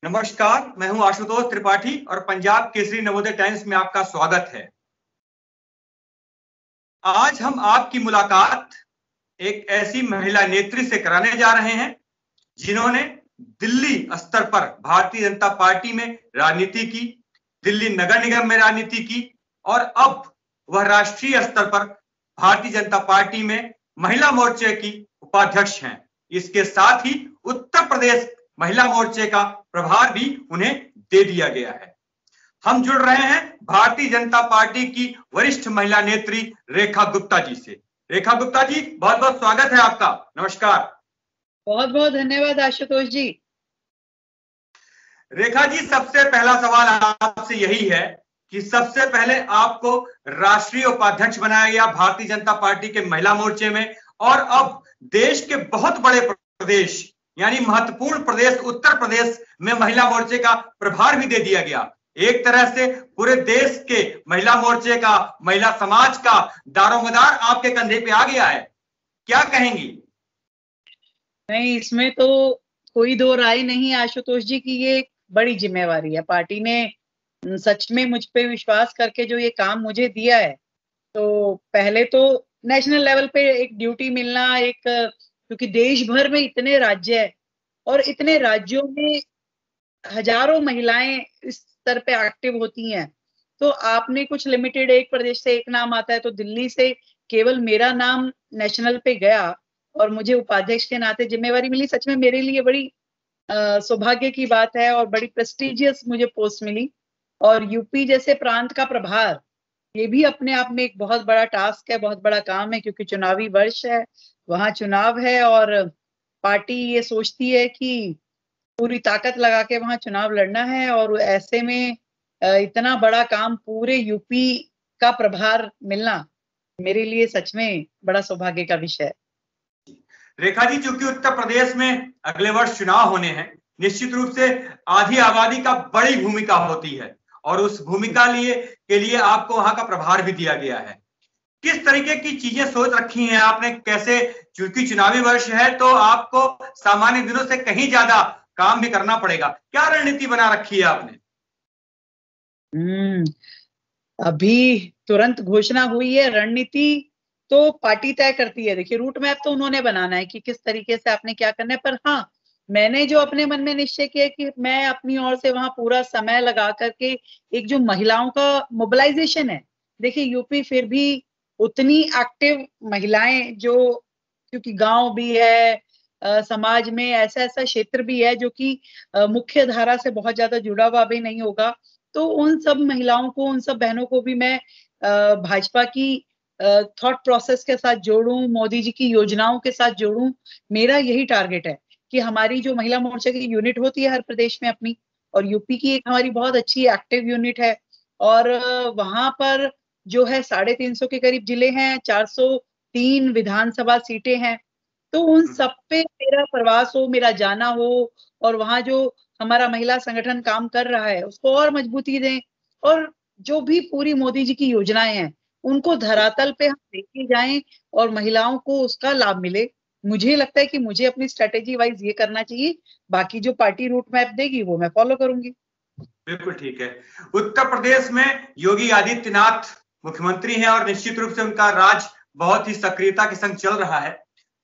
नमस्कार, मैं हूं आशुतोष त्रिपाठी और पंजाब केसरी नवोदय टाइम्स में आपका स्वागत है। आज हम आपकी मुलाकात एक ऐसी महिला नेत्री से कराने जा रहे हैं जिन्होंने दिल्ली स्तर पर भारतीय जनता पार्टी में राजनीति की, दिल्ली नगर निगम में राजनीति की और अब वह राष्ट्रीय स्तर पर भारतीय जनता पार्टी में महिला मोर्चे की उपाध्यक्ष हैं। इसके साथ ही उत्तर प्रदेश महिला मोर्चे का प्रभार भी उन्हें दे दिया गया है। हम जुड़ रहे हैं भारतीय जनता पार्टी की वरिष्ठ महिला नेत्री रेखा गुप्ता जी से। रेखा गुप्ता जी, बहुत बहुत स्वागत है आपका। नमस्कार। बहुत बहुत धन्यवाद आशुतोष जी। रेखा जी, सबसे पहला सवाल आपसे यही है कि सबसे पहले आपको राष्ट्रीय उपाध्यक्ष बनाया गया भारतीय जनता पार्टी के महिला मोर्चे में, और अब देश के बहुत बड़े प्रदेश यानी महत्वपूर्ण प्रदेश उत्तर प्रदेश में महिला मोर्चे का प्रभार भी दे दिया गया। एक तरह से पूरे देश के महिला मोर्चे का, महिला समाज का दारोमदार आपके कंधे पे आ गया है, क्या कहेंगी? नहीं, इसमें तो कोई दो राय नहीं आशुतोष जी की ये बड़ी जिम्मेवारी है। पार्टी ने सच में मुझ पे विश्वास करके जो ये काम मुझे दिया है, तो पहले तो नेशनल लेवल पे एक ड्यूटी मिलना, क्योंकि देश भर में इतने राज्य है और इतने राज्यों में हजारों महिलाएं इस स्तर पे एक्टिव होती हैं, तो आपने कुछ लिमिटेड एक प्रदेश से एक नाम आता है, तो दिल्ली से केवल मेरा नाम नेशनल पे गया और मुझे उपाध्यक्ष के नाते जिम्मेवारी मिली। सच में मेरे लिए बड़ी सौभाग्य की बात है और बड़ी प्रेस्टिजियस मुझे पोस्ट मिली। और यूपी जैसे प्रांत का प्रभार, ये भी अपने आप में एक बहुत बड़ा टास्क है, बहुत बड़ा काम है, क्योंकि चुनावी वर्ष है, वहां चुनाव है और पार्टी ये सोचती है कि पूरी ताकत लगा के वहां चुनाव लड़ना है, और ऐसे में इतना बड़ा काम पूरे यूपी का प्रभार मिलना मेरे लिए सच में बड़ा सौभाग्य का विषय है। रेखा जी, चूंकि उत्तर प्रदेश में अगले वर्ष चुनाव होने हैं, निश्चित रूप से आधी आबादी का बड़ी भूमिका होती है और उस भूमिका के लिए आपको वहां का प्रभार भी दिया गया है। किस तरीके की चीजें सोच रखी हैं आपने? कैसे, चूंकि चुनावी वर्ष है तो आपको सामान्य दिनों से कहीं ज्यादा काम भी करना पड़ेगा, क्या रणनीति बना रखी है आपने? अभी तुरंत घोषणा हुई है, रणनीति तो पार्टी तय करती है। देखिए, रूट मैप तो उन्होंने बनाना है कि किस तरीके से आपने क्या करना है, पर हाँ, मैंने जो अपने मन में निश्चय किया कि मैं अपनी ओर से वहां पूरा समय लगा करके एक जो महिलाओं का मोबिलाइजेशन है, देखिए यूपी फिर भी उतनी एक्टिव महिलाएं जो, क्योंकि गांव भी है, समाज में ऐसा ऐसा क्षेत्र भी है जो कि मुख्य धारा से बहुत ज्यादा जुड़ा हुआ भी नहीं होगा, तो उन सब महिलाओं को, उन सब बहनों को भी मैं भाजपा की थॉट प्रोसेस के साथ जोड़ूं, मोदी जी की योजनाओं के साथ जोड़ूं। मेरा यही टारगेट है कि हमारी जो महिला मोर्चा की यूनिट होती है हर प्रदेश में अपनी, और यूपी की एक हमारी बहुत अच्छी एक्टिव यूनिट है, और वहां पर जो है 350 के करीब जिले हैं, 403 विधानसभा सीटें हैं, तो उन सब पे मेरा प्रवास हो, मेरा जाना हो, और वहां जो हमारा महिला संगठन काम कर रहा है उसको और मजबूती दें, और जो भी पूरी मोदी जी की योजनाएं हैं उनको धरातल पे हम लेके जाएं और महिलाओं को उसका लाभ मिले। मुझे लगता है कि मुझे अपनी स्ट्रेटेजी वाइज ये करना चाहिए, बाकी जो पार्टी रूट मैप देगी वो मैं फॉलो करूंगी। बिल्कुल ठीक है। उत्तर प्रदेश में योगी आदित्यनाथ मुख्यमंत्री हैं और निश्चित रूप से उनका राज बहुत ही सक्रियता के संग चल रहा है।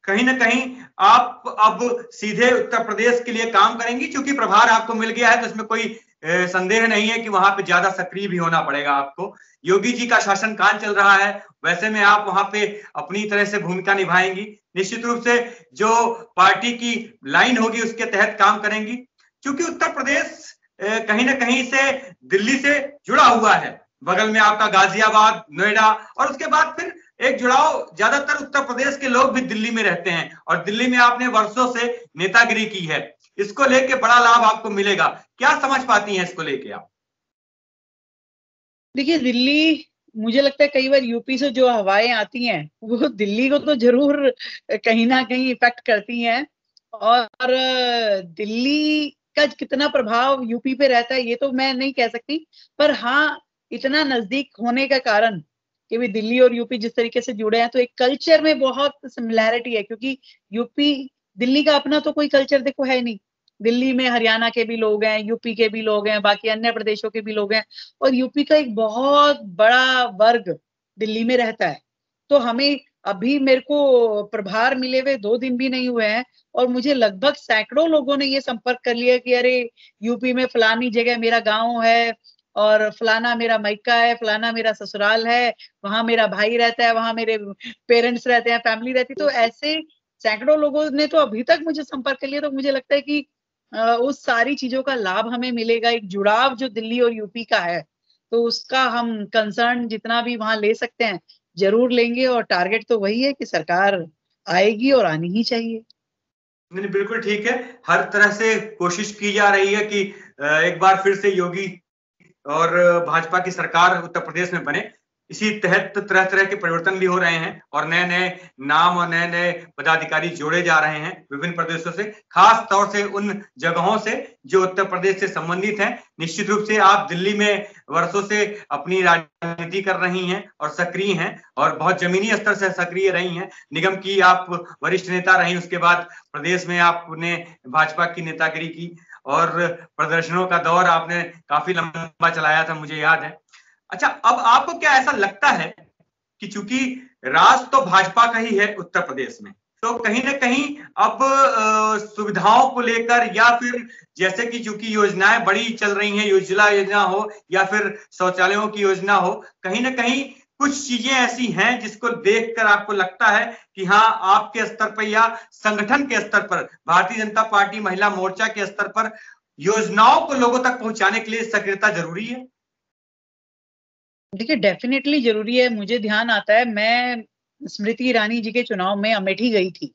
कहीं ना कहीं आप अब सीधे उत्तर प्रदेश के लिए काम करेंगी, क्योंकि प्रभार आपको मिल गया है, तो इसमें कोई संदेह नहीं है कि वहां पे ज्यादा सक्रिय भी होना पड़ेगा आपको। योगी जी का शासनकाल चल रहा है, वैसे में आप वहां पे अपनी तरह से भूमिका निभाएंगी, निश्चित रूप से जो पार्टी की लाइन होगी उसके तहत काम करेंगी। क्योंकि उत्तर प्रदेश कहीं ना कहीं से दिल्ली से जुड़ा हुआ है, बगल में आपका गाजियाबाद, नोएडा, और उसके बाद फिर एक जुड़ाव, ज्यादातर उत्तर प्रदेश के लोग भी दिल्ली में रहते हैं और दिल्ली में आपने वर्षों से नेतागिरी की है, इसको लेके बड़ा लाभ आपको मिलेगा। क्या समझ पाती हैं इसको लेके आप? देखिए, दिल्ली, मुझे लगता है कई बार यूपी से जो हवाएं आती हैं वो दिल्ली को तो जरूर कहीं ना कहीं इफेक्ट करती हैं, और दिल्ली का कितना प्रभाव यूपी पे रहता है ये तो मैं नहीं कह सकती, पर हाँ, इतना नजदीक होने का कारण कि भी दिल्ली और यूपी जिस तरीके से जुड़े हैं, तो एक कल्चर में बहुत सिमिलैरिटी है, क्योंकि यूपी, दिल्ली का अपना तो कोई कल्चर देखो है नहीं, दिल्ली में हरियाणा के भी लोग हैं, यूपी के भी लोग हैं, बाकी अन्य प्रदेशों के भी लोग हैं, और यूपी का एक बहुत बड़ा वर्ग दिल्ली में रहता है। तो हमें अभी मेरे को प्रभार मिले हुए 2 दिन भी नहीं हुए हैं, और मुझे लगभग सैकड़ों लोगों ने ये संपर्क कर लिया कि अरे यूपी में फलानी जगह मेरा गांव है, और फलाना मेरा मायका है, फलाना मेरा ससुराल है, वहां मेरा भाई रहता है, वहां मेरे पेरेंट्स रहते हैं, फैमिली रहती है। तो ऐसे सैकड़ों लोगों ने तो अभी तक मुझे संपर्क कर लिया। तो मुझे लगता है कि उस सारी चीजों का लाभ हमें मिलेगा, एक जुड़ाव जो दिल्ली और यूपी का है, तो उसका हम कंसर्न जितना भी वहां ले सकते हैं जरूर लेंगे, और टारगेट तो वही है कि सरकार आएगी और आनी ही चाहिए। नहीं, बिल्कुल ठीक है। हर तरह से कोशिश की जा रही है कि एक बार फिर से योगी और भाजपा की सरकार उत्तर प्रदेश में बने। इसी तहत तरह तरह के परिवर्तन भी हो रहे हैं और नए नए नाम और नए नए पदाधिकारी जोड़े जा रहे हैं विभिन्न प्रदेशों से, खास तौर से उन जगहों से जो उत्तर प्रदेश से संबंधित हैं। निश्चित रूप से आप दिल्ली में वर्षों से अपनी राजनीति कर रही हैं और सक्रिय हैं, और बहुत जमीनी स्तर से सक्रिय रही हैं। निगम की आप वरिष्ठ नेता रही, उसके बाद प्रदेश में आपने भाजपा की नेतागिरी की, और प्रदर्शनों का दौर आपने काफी लंबा चलाया था, मुझे याद है। अच्छा, अब आपको क्या ऐसा लगता है कि चूंकि राज तो भाजपा का ही है उत्तर प्रदेश में, तो कहीं ना कहीं अब सुविधाओं को लेकर, या फिर जैसे कि चूंकि योजनाएं बड़ी चल रही हैं, उज्ज्वला योजना हो या फिर शौचालयों की योजना हो, कहीं ना कहीं कुछ चीजें ऐसी हैं जिसको देखकर आपको लगता है कि हाँ, आपके स्तर पर या संगठन के स्तर पर, भारतीय जनता पार्टी महिला मोर्चा के स्तर पर योजनाओं को लोगों तक पहुंचाने के लिए सक्रियता जरूरी है? देखिए, डेफिनेटली जरूरी है। मुझे ध्यान आता है, मैं स्मृति ईरानी जी के चुनाव में अमेठी गई थी।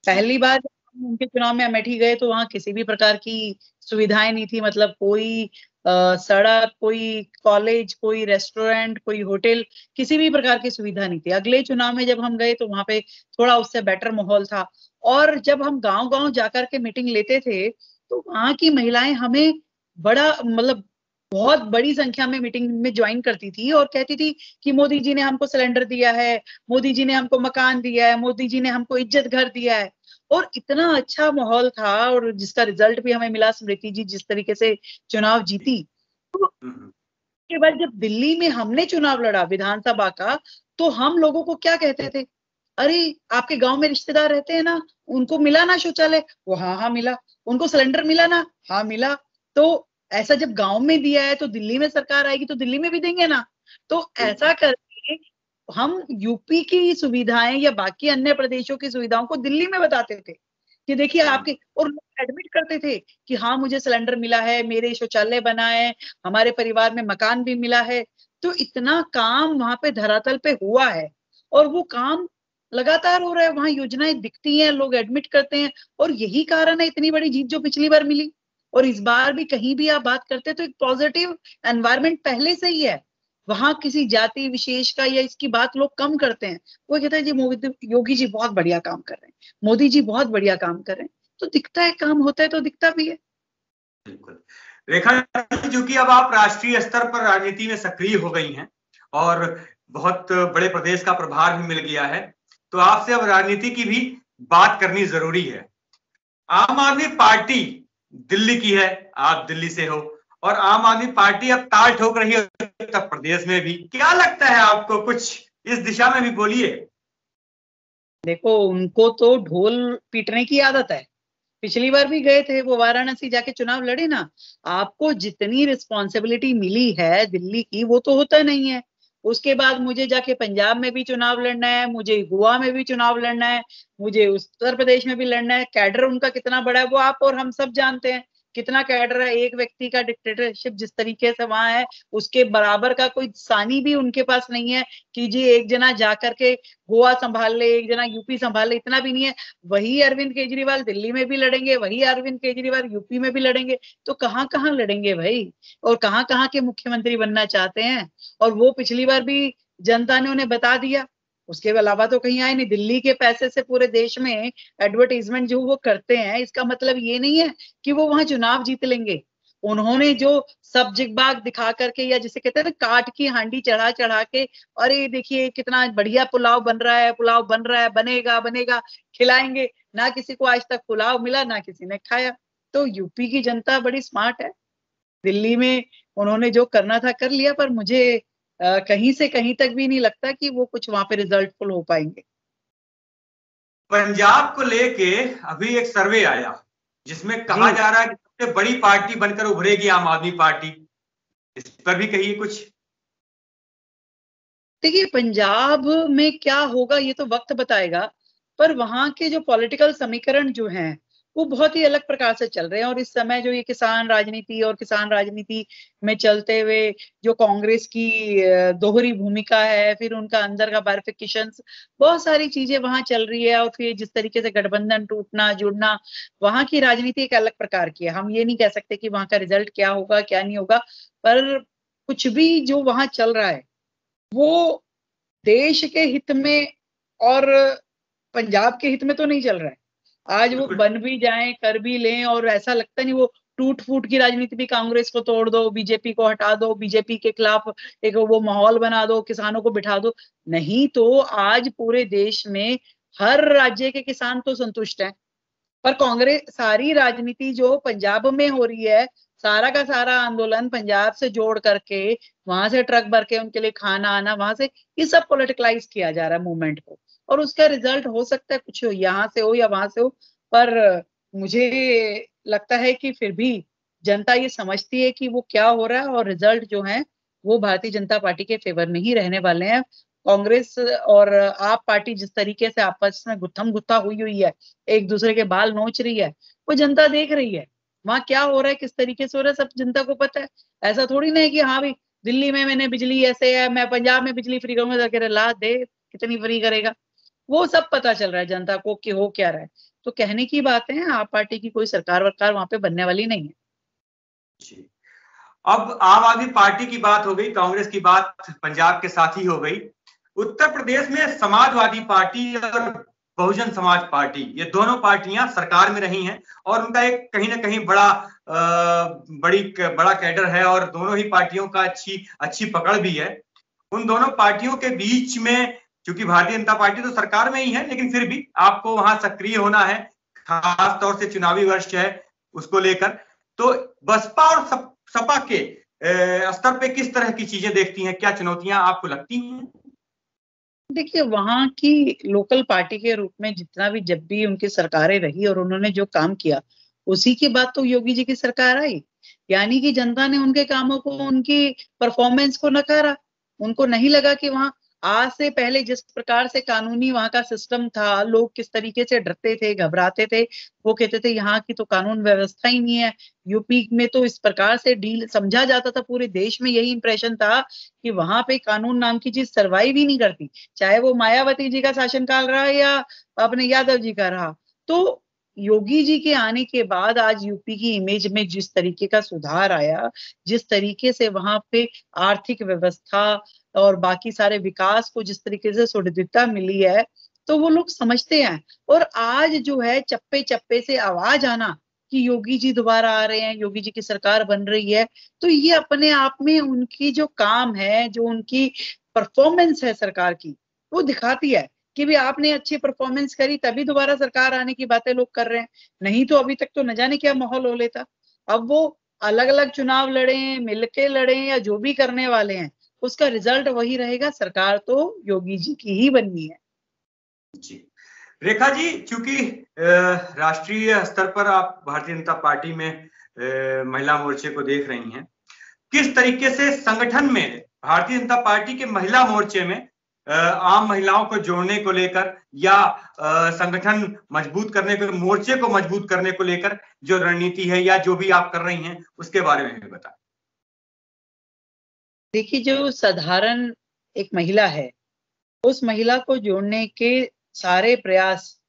पहली बार जब हम उनके चुनाव में अमेठी गए तो वहां किसी भी प्रकार की सुविधाएं नहीं थी, मतलब कोई सड़क, कोई कॉलेज, कोई रेस्टोरेंट, कोई होटल, किसी भी प्रकार की सुविधा नहीं थी। अगले चुनाव में जब हम गए तो वहां पे थोड़ा उससे बेटर माहौल था। और जब हम गांव गांव जाकर के मीटिंग लेते थे तो वहां की महिलाएं हमें बड़ा, मतलब बहुत बड़ी संख्या में मीटिंग में ज्वाइन करती थी और कहती थी कि मोदी जी ने हमको सिलेंडर दिया है, मोदी जी ने हमको मकान दिया है, मोदी जी ने हमको इज्जत घर दिया है। और इतना अच्छा माहौल था, और जिसका रिजल्ट भी हमें मिला, स्मृति जी जिस तरीके से चुनाव जीती। तो उसके बाद जब दिल्ली में हमने चुनाव लड़ा विधानसभा का, तो हम लोगों को क्या कहते थे, अरे आपके गांव में रिश्तेदार रहते हैं ना, उनको मिला ना शौचालय? वो हाँ हाँ मिला। उनको सिलेंडर मिला ना? हाँ मिला। तो ऐसा जब गांव में दिया है तो दिल्ली में सरकार आएगी तो दिल्ली में भी देंगे ना। तो ऐसा करके हम यूपी की सुविधाएं या बाकी अन्य प्रदेशों की सुविधाओं को दिल्ली में बताते थे कि देखिए आपके, और लोग एडमिट करते थे कि हाँ मुझे सिलेंडर मिला है, मेरे शौचालय बना है, हमारे परिवार में मकान भी मिला है। तो इतना काम वहां पे धरातल पे हुआ है, और वो काम लगातार हो रहा है, वहां योजनाएं दिखती हैं, लोग एडमिट करते हैं। और यही कारण है इतनी बड़ी जीत जो पिछली बार मिली। और इस बार भी कहीं भी आप बात करते हैं तो एक पॉजिटिव एनवायरनमेंट पहले से ही है। वहां किसी जाति विशेष का या इसकी बात लोग कम करते हैं। वो कहते हैं जी योगी जी बहुत बढ़िया काम कर रहे हैं, मोदी जी बहुत बढ़िया काम कर रहे हैं। तो दिखता है, काम होता है तो दिखता भी है। बिल्कुल। रेखा, चूंकि अब आप राष्ट्रीय स्तर पर राजनीति में सक्रिय हो गई हैं और बहुत बड़े प्रदेश का प्रभार भी मिल गया है, तो आपसे अब राजनीति की भी बात करनी जरूरी है। आम आदमी पार्टी दिल्ली की है, आप दिल्ली से हो, और आम आदमी पार्टी अब ताल ठोक रही है उत्तर प्रदेश में भी। क्या लगता है आपको, कुछ इस दिशा में भी बोलिए। देखो, उनको तो ढोल पीटने की आदत है। पिछली बार भी गए थे वो, वाराणसी जाके चुनाव लड़े ना। आपको जितनी रिस्पॉन्सिबिलिटी मिली है दिल्ली की वो तो होता नहीं है। उसके बाद मुझे जाके पंजाब में भी चुनाव लड़ना है, मुझे गोवा में भी चुनाव लड़ना है, मुझे उत्तर प्रदेश में भी लड़ना है। कैडर उनका कितना बड़ा है वो आप और हम सब जानते हैं। कितना कैडर है, एक व्यक्ति का डिक्टेटरशिप जिस तरीके से वहां है, उसके बराबर का कोई सानी भी उनके पास नहीं है कि जी एक जना जा करके गोवा संभाल ले, एक जना यूपी संभाल ले, इतना भी नहीं है। वही अरविंद केजरीवाल दिल्ली में भी लड़ेंगे, वही अरविंद केजरीवाल यूपी में भी लड़ेंगे। तो कहाँ कहाँ लड़ेंगे भाई, और कहाँ कहाँ के मुख्यमंत्री बनना चाहते हैं? और वो पिछली बार भी जनता ने उन्हें बता दिया। उसके अलावा तो कहीं आए नहीं। दिल्ली के पैसे से पूरे देश में एडवर्टाइजमेंट जो वो करते हैं, इसका मतलब ये नहीं है कि वो वहां चुनाव जीत लेंगे। उन्होंने जो सब जिगबाग दिखा करके, या जिसे कहते हैं ना काट की हांडी चढ़ा चढ़ा के, अरे देखिए कितना बढ़िया पुलाव बन रहा है, पुलाव बन रहा है, बनेगा बनेगा, खिलाएंगे। ना किसी को आज तक पुलाव मिला, ना किसी ने खाया। तो यूपी की जनता बड़ी स्मार्ट है। दिल्ली में उन्होंने जो करना था कर लिया, पर मुझे कहीं से कहीं तक भी नहीं लगता कि वो कुछ वहां पे रिजल्टफुल हो पाएंगे। पंजाब को लेके अभी एक सर्वे आया जिसमें कहा जी जा रहा है कि सबसे बड़ी पार्टी बनकर उभरेगी आम आदमी पार्टी। इस पर भी कहिए कुछ। देखिए, पंजाब में क्या होगा ये तो वक्त बताएगा, पर वहां के जो पॉलिटिकल समीकरण जो हैं वो बहुत ही अलग प्रकार से चल रहे हैं। और इस समय जो ये किसान राजनीति में चलते हुए जो कांग्रेस की दोहरी भूमिका है, फिर उनका अंदर का बाइफरकेशन, बहुत सारी चीजें वहां चल रही है। और फिर जिस तरीके से गठबंधन टूटना जुड़ना, वहां की राजनीति एक अलग प्रकार की है। हम ये नहीं कह सकते कि वहां का रिजल्ट क्या होगा क्या नहीं होगा, पर कुछ भी जो वहां चल रहा है वो देश के हित में और पंजाब के हित में तो नहीं चल रहा है। आज वो बिल्कुल। बन भी जाएं, कर भी लें, और ऐसा लगता नहीं, वो टूट फूट की राजनीति भी, कांग्रेस को तोड़ दो, बीजेपी को हटा दो, बीजेपी के खिलाफ एक वो माहौल बना दो, किसानों को बिठा दो। नहीं, तो आज पूरे देश में हर राज्य के किसान तो संतुष्ट हैं, पर कांग्रेस सारी राजनीति जो पंजाब में हो रही है, सारा का सारा आंदोलन पंजाब से जोड़ करके वहां से ट्रक भर के उनके लिए खाना आना, वहां से ये सब पॉलिटिकलाइज किया जा रहा है मूवमेंट को। और उसका रिजल्ट हो सकता है कुछ यहाँ से हो या वहां से हो, पर मुझे लगता है कि फिर भी जनता ये समझती है कि वो क्या हो रहा है, और रिजल्ट जो है वो भारतीय जनता पार्टी के फेवर में ही रहने वाले हैं। कांग्रेस और आप पार्टी जिस तरीके से आपस में गुत्थम गुत्था हुई हुई है, एक दूसरे के बाल नोच रही है, वो जनता देख रही है। वहां क्या हो रहा है, किस तरीके से हो रहा है, सब जनता को पता है। ऐसा थोड़ी ना है कि हाँ भाई दिल्ली में मैंने बिजली ऐसे है, मैं पंजाब में बिजली फ्री करूंगा, जाके ला दे, कितनी फ्री करेगा, वो सब पता चल रहा है जनता को कि हो क्या रहा है। तो कहने की बात है, आप पार्टी की कोई सरकार वरकार वहां पे बनने वाली नहीं है। जी। अब आम आदमी पार्टी की बात हो गई, कांग्रेस की बात पंजाब के साथ ही हो गई। उत्तर प्रदेश में समाजवादी पार्टी और बहुजन समाज पार्टी, ये दोनों पार्टियां सरकार में रही हैं और उनका एक कहीं ना कहीं बड़ा कैडर है और दोनों ही पार्टियों का अच्छी अच्छी पकड़ भी है। उन दोनों पार्टियों के बीच में, क्योंकि भारतीय जनता पार्टी तो सरकार में ही है, लेकिन फिर भी आपको वहां सक्रिय होना है, खास तौर से चुनावी वर्ष है उसको लेकर। तो बसपा और सपा के स्तर पे किस तरह की चीजें देखती हैं, क्या चुनौतियां आपको लगती हैं? देखिए, वहां की लोकल पार्टी के रूप में जितना भी, जब भी उनकी सरकारें रही और उन्होंने जो काम किया, उसी के बाद तो योगी जी की सरकार आई। यानी कि जनता ने उनके कामों को, उनकी परफॉर्मेंस को नकारा। उनको नहीं लगा कि वहां आज से पहले जिस प्रकार से कानूनी वहां का सिस्टम था, लोग किस तरीके से डरते थे, घबराते थे, वो कहते थे यहाँ की तो कानून व्यवस्था ही नहीं है। यूपी में तो इस प्रकार से डील समझा जाता था, पूरे देश में यही इंप्रेशन था कि वहां पे कानून नाम की चीज सर्वाइव ही नहीं करती, चाहे वो मायावती जी का शासनकाल रहा या अपने यादव जी का रहा। तो योगी जी के आने के बाद आज यूपी की इमेज में जिस तरीके का सुधार आया, जिस तरीके से वहां पे आर्थिक व्यवस्था और बाकी सारे विकास को जिस तरीके से सुदृढ़ता मिली है, तो वो लोग समझते हैं। और आज जो है चप्पे चप्पे से आवाज आना कि योगी जी दोबारा आ रहे हैं, योगी जी की सरकार बन रही है, तो ये अपने आप में उनकी जो काम है, जो उनकी परफॉर्मेंस है सरकार की, वो दिखाती है कि भी आपने अच्छी परफॉर्मेंस करी तभी दोबारा सरकार आने की बातें लोग कर रहे हैं। नहीं तो अभी तक तो न जाने क्या माहौल हो लेता। अब वो अलग अलग चुनाव लड़े, मिलके लड़े, या जो भी करने वाले हैं, उसका रिजल्ट वही रहेगा, सरकार तो योगी जी की ही बननी है। जी। रेखा जी, चूंकि राष्ट्रीय स्तर पर आप भारतीय जनता पार्टी में महिला मोर्चे को देख रही हैं, किस तरीके से संगठन में भारतीय जनता पार्टी के महिला मोर्चे में आम महिलाओं को जोड़ने को लेकर या संगठन मजबूत करने को, मोर्चे को मजबूत करने को लेकर जो रणनीति है या जो भी आप कर रही हैं, उसके बारे में भी बताएं। देखिए, जो साधारण एक महिला है, उस महिला को जोड़ने के सारे प्रयास,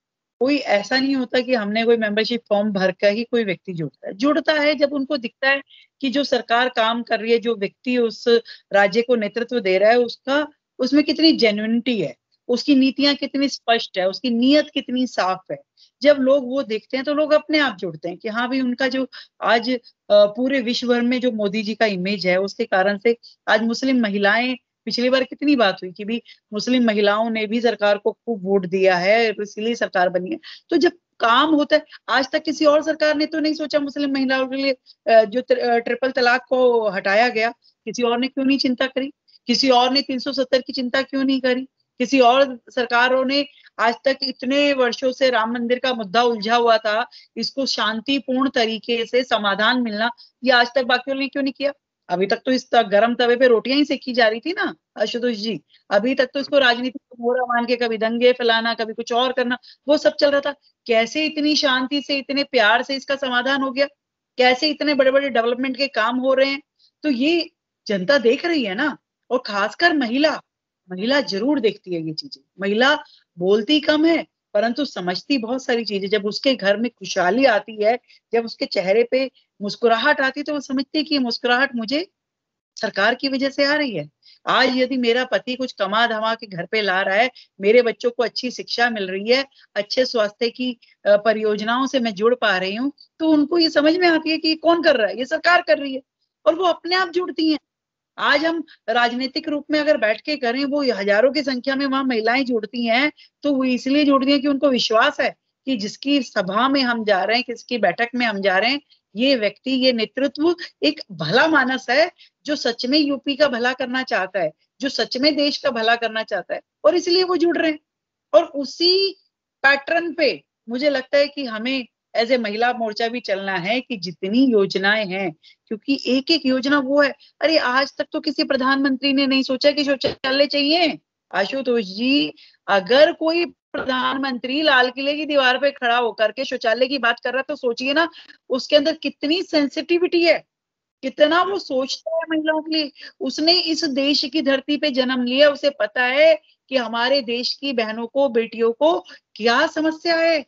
कोई ऐसा नहीं होता कि हमने कोई मेंबरशिप फॉर्म भर कर ही कोई व्यक्ति जुड़ता है जब उनको दिखता है कि जो सरकार काम कर रही है, जो व्यक्ति उस राज्य को नेतृत्व दे रहा है, उसका उसमें कितनी जेन्युइनिटी है, उसकी नीतियां कितनी स्पष्ट है, उसकी नीयत कितनी साफ है। जब लोग वो देखते हैं तो लोग अपने आप जुड़ते हैं कि हाँ भाई, उनका जो आज पूरे विश्व भर में जो मोदी जी का इमेज है, उसके कारण से आज मुस्लिम महिलाएं, पिछली बार कितनी बात हुई कि भी मुस्लिम महिलाओं ने भी सरकार को खूब वोट दिया है, इसीलिए सरकार बनी है। तो जब काम होता है। आज तक किसी और सरकार ने तो नहीं सोचा मुस्लिम महिलाओं के लिए जो ट्रिपल तलाक को हटाया गया, किसी और ने क्यों नहीं चिंता करी? किसी और ने 370 की चिंता क्यों नहीं करी? किसी और सरकारों ने आज तक इतने वर्षों से राम मंदिर का मुद्दा उलझा हुआ था, इसको शांतिपूर्ण तरीके से समाधान मिलना, ये आज तक बाकियों ने क्यों नहीं किया? अभी तक तो इस गरम तवे पे रोटियां ही सेकी जा रही थी ना आशुतोष जी। अभी तक तो इसको राजनीति का मोहरा मान के कभी दंगे फैलाना, कभी कुछ और करना, वो सब चल रहा था। कैसे इतनी शांति से, इतने प्यार से इसका समाधान हो गया? कैसे इतने बड़े बड़े डेवलपमेंट के काम हो रहे हैं? तो ये जनता देख रही है ना, और खासकर महिला जरूर देखती है ये चीजें। महिला बोलती कम है परंतु समझती बहुत सारी चीजें। जब उसके घर में खुशहाली आती है, जब उसके चेहरे पे मुस्कुराहट आती है, तो वो समझती है कि ये मुस्कुराहट मुझे सरकार की वजह से आ रही है। आज यदि मेरा पति कुछ कमा धमा के घर पे ला रहा है, मेरे बच्चों को अच्छी शिक्षा मिल रही है, अच्छे स्वास्थ्य की परियोजनाओं से मैं जुड़ पा रही हूँ, तो उनको ये समझ में आती है कि कौन कर रहा है, ये सरकार कर रही है, और वो अपने आप जुड़ती हैं। आज हम राजनीतिक रूप में अगर बैठ के करें, वो हजारों की संख्या में वहां महिलाएं जुड़ती हैं, तो वो इसलिए जुड़ती हैं कि उनको विश्वास है कि जिसकी सभा में हम जा रहे हैं, किसकी बैठक में हम जा रहे हैं, ये व्यक्ति, ये नेतृत्व एक भला मानस है, जो सच में यूपी का भला करना चाहता है, जो सच में देश का भला करना चाहता है, और इसलिए वो जुड़ रहे हैं। और उसी पैटर्न पे मुझे लगता है कि हमें एज ए महिला मोर्चा भी चलना है कि जितनी योजनाएं हैं, क्योंकि एक एक योजना वो है। अरे आज तक तो किसी प्रधानमंत्री ने नहीं सोचा कि शौचालय चाहिए आशुतोष जी। अगर कोई प्रधानमंत्री लाल किले की दीवार पे खड़ा होकर के शौचालय की बात कर रहा है, तो सोचिए ना उसके अंदर कितनी सेंसिटिविटी है, कितना वो सोचता है महिलाओं के लिए। उसने इस देश की धरती पे जन्म लिया, उसे पता है कि हमारे देश की बहनों को, बेटियों को क्या समस्या है।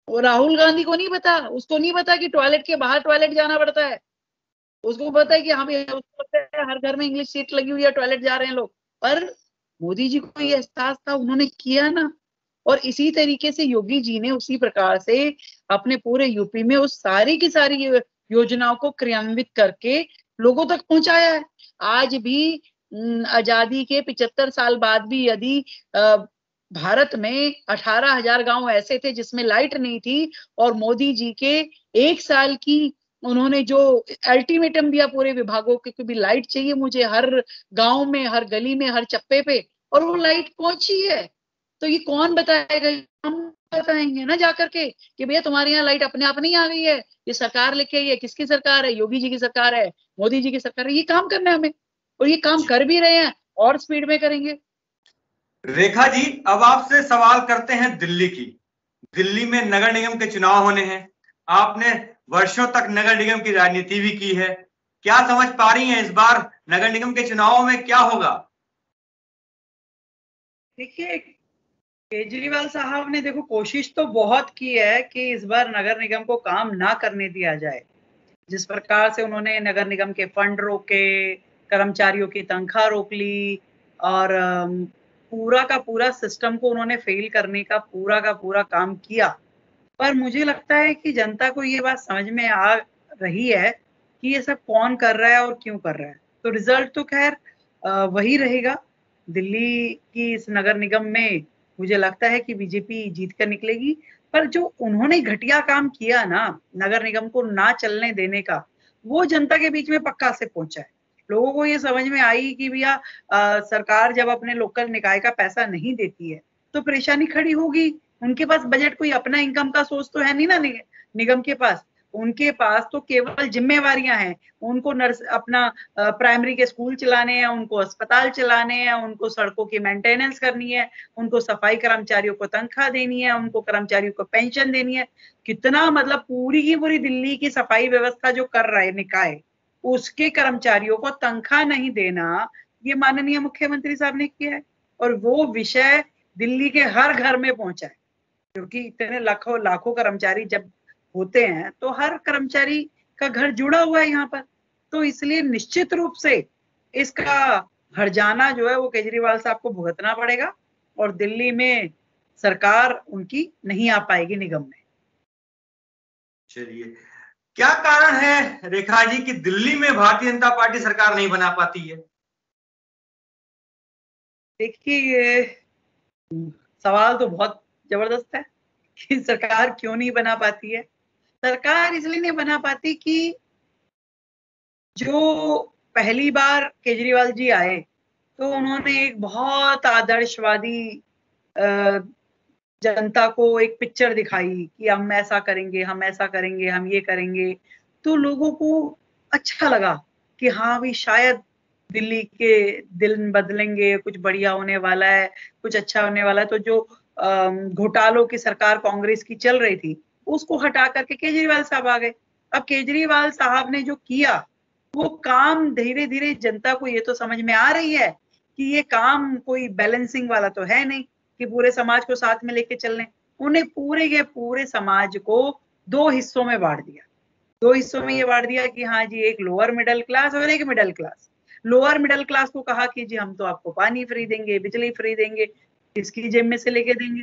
वो राहुल गांधी को नहीं पता, उसको नहीं पता कि टॉयलेट के बाहर टॉयलेट जाना पड़ता है। उसको पता है कि हाँ भाई, उसको पता है हर घर में इंग्लिश सीट लगी हुई है, टॉयलेट जा रहे हैं लोग। पर मोदी जी को ये एहसास था, उन्होंने किया ना। और इसी तरीके से योगी जी ने उसी प्रकार से अपने पूरे यूपी में उस सारी की सारी योजनाओं को क्रियान्वित करके लोगों तक पहुंचाया है। आज भी आजादी के 75 साल बाद भी यदि भारत में 18,000 गांव ऐसे थे जिसमें लाइट नहीं थी, और मोदी जी के 1 साल की उन्होंने जो अल्टीमेटम दिया पूरे विभागों के भी लाइट चाहिए मुझे हर गांव में, हर गली में, हर चप्पे पे, और वो लाइट पहुंची है। तो ये कौन बताएगा? हम बताएंगे ना जाकर के कि भैया तुम्हारे यहाँ लाइट अपने आप नहीं आ गई है, ये सरकार लेके आई है। किसकी सरकार है? योगी जी की सरकार है, मोदी जी की सरकार है। ये काम करना है हमें, और ये काम कर भी रहे हैं, और स्पीड में करेंगे। रेखा जी, अब आपसे सवाल करते हैं दिल्ली की। दिल्ली में नगर निगम के चुनाव होने हैं। आपने वर्षों तक नगर निगम की राजनीति भी की है, क्या समझ पा रही हैं इस बार नगर निगम के चुनावों में क्या होगा? देखिए, केजरीवाल साहब ने देखो कोशिश तो बहुत की है कि इस बार नगर निगम को काम ना करने दिया जाए। जिस प्रकार से उन्होंने नगर निगम के फंड रोके, कर्मचारियों की तनख्वाह रोक ली, और पूरा का पूरा सिस्टम को उन्होंने फेल करने का पूरा काम किया। पर मुझे लगता है कि जनता को ये बात समझ में आ रही है कि ये सब कौन कर रहा है और क्यों कर रहा है। तो रिजल्ट तो खैर वही रहेगा। दिल्ली की इस नगर निगम में मुझे लगता है कि बीजेपी जीत कर निकलेगी। पर जो उन्होंने घटिया काम किया ना, नगर निगम को ना चलने देने का, वो जनता के बीच में पक्का से पहुंचा है। लोगों को ये समझ में आई कि भैया सरकार जब अपने लोकल निकाय का पैसा नहीं देती है तो परेशानी खड़ी होगी। उनके पास बजट, कोई अपना इनकम का सोर्स तो है नहीं ना निगम के पास। उनके पास तो केवल जिम्मेवारियां हैं। उनको नर्स अपना प्राइमरी के स्कूल चलाने हैं, उनको अस्पताल चलाने हैं, उनको सड़कों की मेंटेनेंस करनी है, उनको सफाई कर्मचारियों को तनख्वाह देनी है, उनको कर्मचारियों को पेंशन देनी है। कितना मतलब पूरी की पूरी दिल्ली की सफाई व्यवस्था जो कर रहा है निकाय, उसके कर्मचारियों को तनख्वाह नहीं देना, ये माननीय मुख्यमंत्री साहब ने किया है। और वो विषय दिल्ली के हर घर में पहुंचा है, क्योंकि इतने लाखों लाखों कर्मचारी जब होते हैं तो हर कर्मचारी का घर जुड़ा हुआ है यहाँ पर। तो इसलिए निश्चित रूप से इसका हर्जाना जो है वो केजरीवाल साहब को भुगतना पड़ेगा, और दिल्ली में सरकार उनकी नहीं आ पाएगी निगम में। चलिए, क्या कारण है रेखा जी कि दिल्ली में भारतीय जनता पार्टी सरकार नहीं बना पाती है? देखिए, ये सवाल तो बहुत जबरदस्त है। कि सरकार क्यों नहीं बना पाती है। सरकार इसलिए नहीं बना पाती कि जो पहली बार केजरीवाल जी आए तो उन्होंने एक बहुत आदर्शवादी जनता को एक पिक्चर दिखाई कि हम ऐसा करेंगे, हम ऐसा करेंगे, हम ये करेंगे। तो लोगों को अच्छा लगा कि हाँ भाई शायद दिल्ली के दिल बदलेंगे, कुछ बढ़िया होने वाला है, कुछ अच्छा होने वाला है। तो जो घोटालों की सरकार कांग्रेस की चल रही थी उसको हटा करके केजरीवाल साहब आ गए। अब केजरीवाल साहब ने जो किया वो काम धीरे धीरे जनता को ये तो समझ में आ रही है कि ये काम कोई बैलेंसिंग वाला तो है नहीं कि पूरे समाज को साथ में लेके चलने। उन्हें पूरे के पूरे समाज को दो हिस्सों में बांट दिया। दो हिस्सों में ये बांट दिया कि हाँ जी एक लोअर मिडिल क्लास और एक middle class. Lower middle class को कहा कि जी हम तो आपको पानी फ्री देंगे, बिजली फ्री देंगे। किसकी जेब में से लेके देंगे?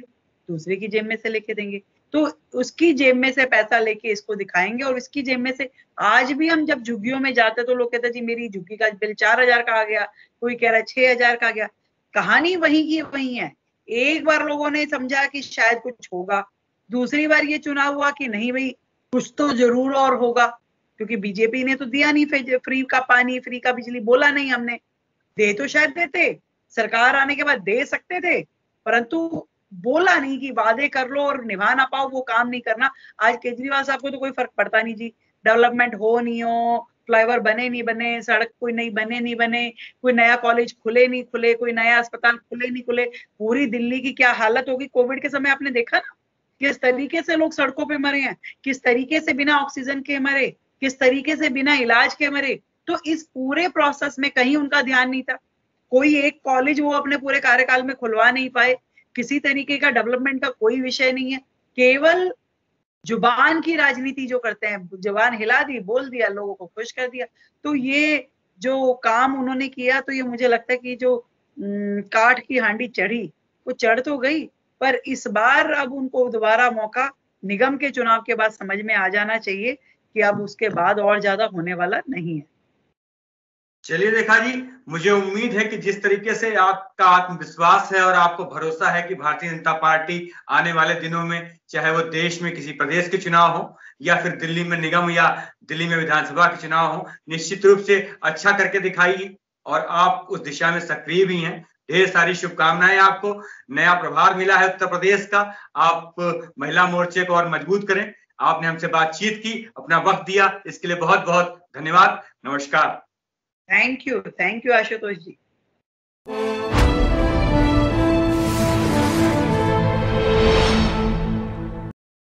दूसरे की जेब में से लेके देंगे। तो उसकी जेब में से पैसा लेके इसको दिखाएंगे और इसकी जेब में से। आज भी हम जब झुग्गियों में जाते तो लोग कहते जी मेरी झुग्गी का बिल 4000 का आ गया, कोई कह रहा है 6000 का आ गया। कहानी वही की वही है। एक बार लोगों ने समझा कि शायद कुछ होगा, दूसरी बार ये चुनाव हुआ कि नहीं भाई कुछ तो जरूर और होगा, क्योंकि बीजेपी ने तो दिया नहीं फ्री का पानी, फ्री का बिजली, बोला नहीं हमने। दे तो शायद देते, सरकार आने के बाद दे सकते थे, परंतु बोला नहीं कि वादे कर लो और निभा ना पाओ वो काम नहीं करना। आज केजरीवाल साहब को तो कोई फर्क पड़ता नहीं जी, डेवलपमेंट हो नहीं हो, फ्लाईओवर बने नहीं बने, सड़क कोई नहीं बने नहीं बने, कोई नया कॉलेज खुले नहीं खुले, कोई नया अस्पताल खुले नहीं खुले। पूरी दिल्ली की क्या हालत होगी कोविड के समय आपने देखा ना, किस तरीके से लोग सड़कों पे मरे हैं, किस तरीके से बिना ऑक्सीजन के मरे, किस तरीके से बिना इलाज के मरे। तो इस पूरे प्रोसेस में कहीं उनका ध्यान नहीं था। कोई एक कॉलेज वो अपने पूरे कार्यकाल में खुलवा नहीं पाए, किसी तरीके का डेवलपमेंट का कोई विषय नहीं है। केवल जुबान की राजनीति जो करते हैं, जुबान हिला दी, बोल दिया, लोगों को खुश कर दिया। तो ये जो काम उन्होंने किया तो ये मुझे लगता है कि जो काठ की हांडी चढ़ी वो चढ़ तो गई, पर इस बार अब उनको दोबारा मौका निगम के चुनाव के बाद समझ में आ जाना चाहिए कि अब उसके बाद और ज्यादा होने वाला नहीं है। चलिए रेखा जी, मुझे उम्मीद है कि जिस तरीके से आपका आत्मविश्वास है और आपको भरोसा है कि भारतीय जनता पार्टी आने वाले दिनों में, चाहे वो देश में किसी प्रदेश के चुनाव हो या फिर दिल्ली में निगम या दिल्ली में विधानसभा के चुनाव हो, निश्चित रूप से अच्छा करके दिखाएगी और आप उस दिशा में सक्रिय भी हैं। ढेर सारी शुभकामनाएं आपको। नया प्रभार मिला है उत्तर प्रदेश का, आप महिला मोर्चे को और मजबूत करें। आपने हमसे बातचीत की, अपना वक्त दिया, इसके लिए बहुत बहुत धन्यवाद। नमस्कार। Thank you Ashutosh ji.